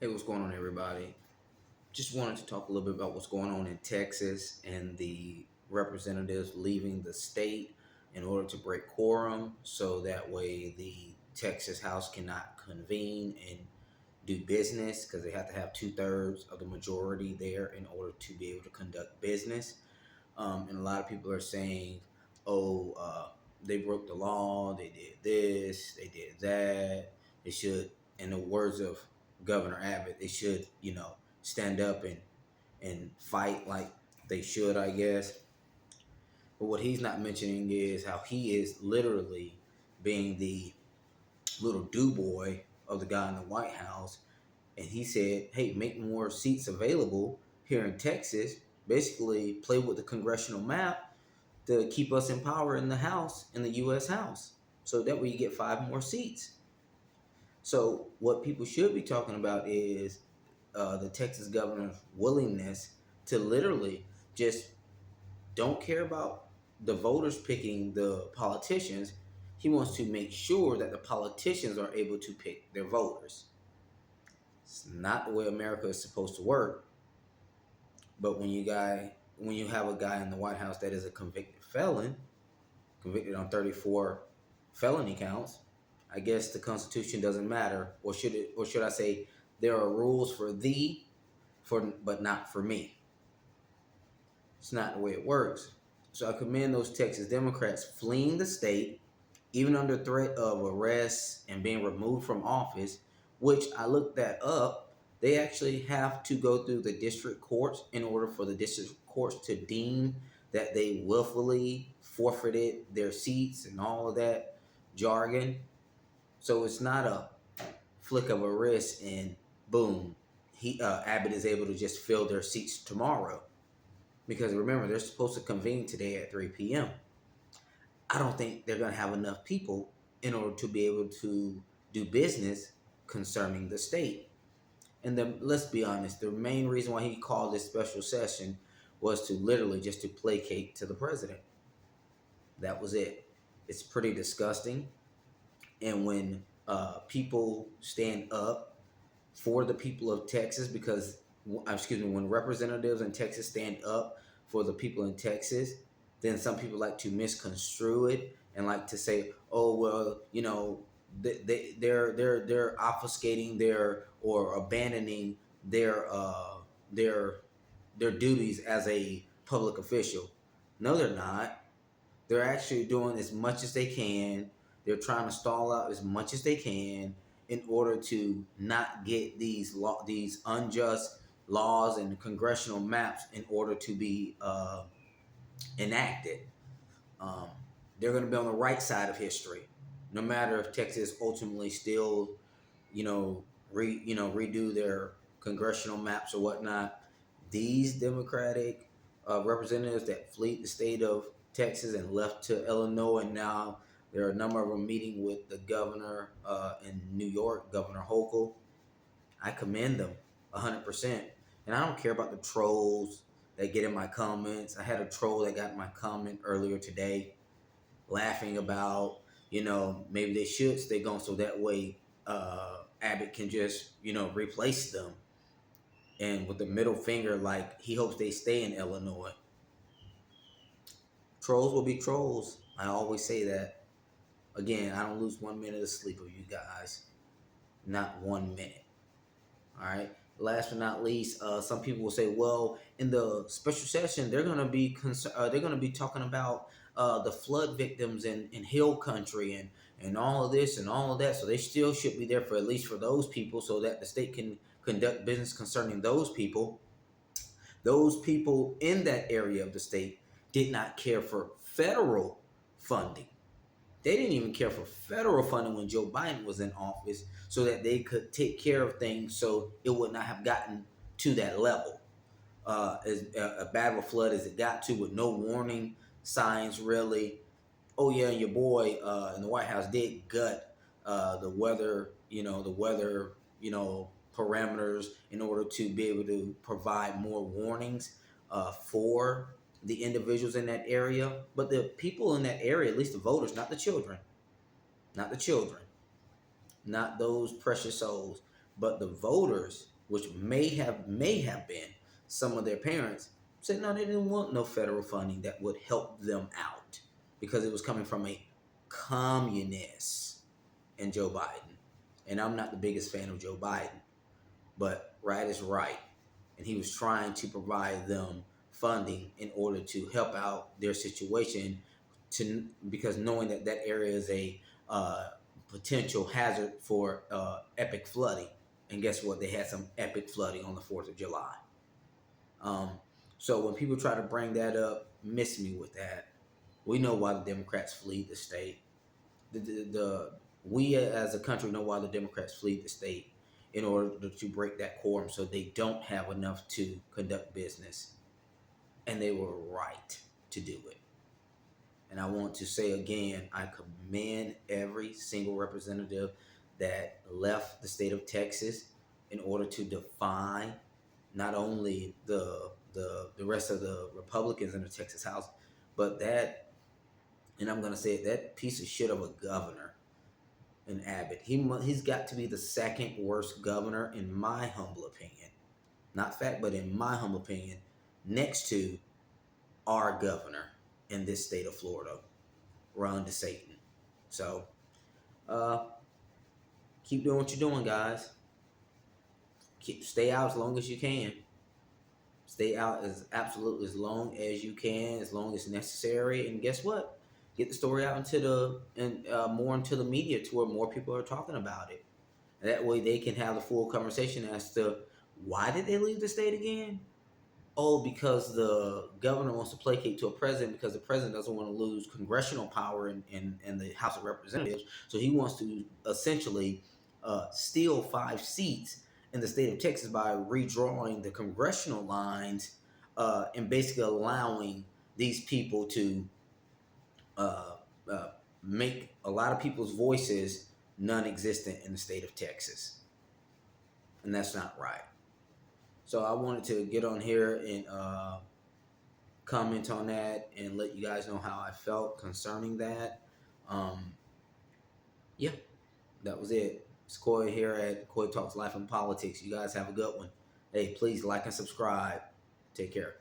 Hey, what's going on, everybody? Just wanted to talk a little bit about what's going on in Texas and the representatives leaving the state in order to break quorum so that way the Texas House cannot convene and do business because they have to have two-thirds of the majority there in order to be able to conduct business. And a lot of people are saying, oh, they broke the law, they did this, they did that. They should, in the words of Governor Abbott, they should, stand up and fight like they should, I guess. But what he's not mentioning is how he is literally being the little do boy of the guy in the White House. And he said, hey, make more seats available here in Texas. Basically, play with the congressional map to keep us in power in the House, in the U.S. House. So that way you get 5 more seats. So what people should be talking about is the Texas governor's willingness to literally just don't care about the voters picking the politicians. He wants to make sure that the politicians are able to pick their voters. It's not the way America is supposed to work. But when you have a guy in the White House that is a convicted felon, convicted on 34 felony counts, I guess the Constitution doesn't matter, or should I say, there are rules for thee, but not for me. It's not the way it works. So I commend those Texas Democrats fleeing the state, even under threat of arrest and being removed from office, which I looked that up. They actually have to go through the district courts in order for the district courts to deem that they willfully forfeited their seats and all of that jargon. So it's not a flick of a wrist and boom, Abbott is able to just fill their seats tomorrow. Because remember, they're supposed to convene today at 3 p.m. I don't think they're going to have enough people in order to be able to do business concerning the state. And then let's be honest, the main reason why he called this special session was to literally just to placate to the president. That was it. It's pretty disgusting. And when people stand up for the people of Texas, when representatives in Texas stand up for the people in Texas, then some people like to misconstrue it and like to say, oh, well, they're obfuscating or abandoning their duties as a public official. No, they're not. They're actually doing as much as they can. They're trying to stall out as much as they can in order to not get these unjust laws and congressional maps in order to be enacted. They're going to be on the right side of history, no matter if Texas ultimately still, redo their congressional maps or whatnot. These Democratic representatives that fled the state of Texas and left to Illinois, and now there are a number of them meeting with the governor in New York, Governor Hochul. I commend them 100%. And I don't care about the trolls that get in my comments. I had a troll that got in my comment earlier today laughing about, maybe they should stay gone so that way Abbott can just, replace them. And with the middle finger, like he hopes they stay in Illinois. Trolls will be trolls. I always say that. Again, I don't lose 1 minute of sleep with you guys. Not 1 minute. All right. Last but not least, some people will say, well, in the special session, they're gonna be talking about the flood victims in Hill Country and all of this and all of that. So they still should be there for at least for those people, so that the state can conduct business concerning those people. Those people in that area of the state did not care for federal funding. They didn't even care for federal funding when Joe Biden was in office so that they could take care of things so it would not have gotten to that level. As bad of a flood as it got to, with no warning signs really. Oh yeah, and your boy in the White House did gut the weather parameters in order to be able to provide more warnings for the individuals in that area. But the people in that area, at least the voters, not the children, not those precious souls, But the voters, which may have been some of their parents, said no, they didn't want no federal funding that would help them out because it was coming from a communist and Joe Biden. And I'm not the biggest fan of Joe Biden, but right is right. And he was trying to provide them funding in order to help out their situation, because knowing that that area is a potential hazard for epic flooding. And guess what? They had some epic flooding on the 4th of July. Um, so when people try to bring that up, miss me with that. We know why the Democrats flee the state. We as a country know why the Democrats flee the state in order to break that quorum, so they don't have enough to conduct business, and they were right to do it. And I want to say again, I commend every single representative that left the state of Texas in order to defy not only the rest of the Republicans in the Texas House, but that, and I'm going to say it, that piece of shit of a governor in Abbott. He's got to be the second worst governor in my humble opinion. Not fact, but in my humble opinion, next to our governor in this state of Florida, Ron DeSantis. So, keep doing what you're doing, guys. Stay out as long as you can. Stay out as long as you can, as long as necessary. And guess what? Get the story out more into the media to where more people are talking about it. And that way they can have the full conversation as to why did they leave the state again? Oh, because the governor wants to placate to a president because the president doesn't want to lose congressional power in the House of Representatives. So he wants to essentially steal 5 seats in the state of Texas by redrawing the congressional lines and basically allowing these people to uh, uh, make a lot of people's voices non-existent in the state of Texas. And that's not right. So I wanted to get on here and comment on that and let you guys know how I felt concerning that. Yeah, that was it. It's Coy here at Coy Talks Life and Politics. You guys have a good one. Hey, please like and subscribe. Take care.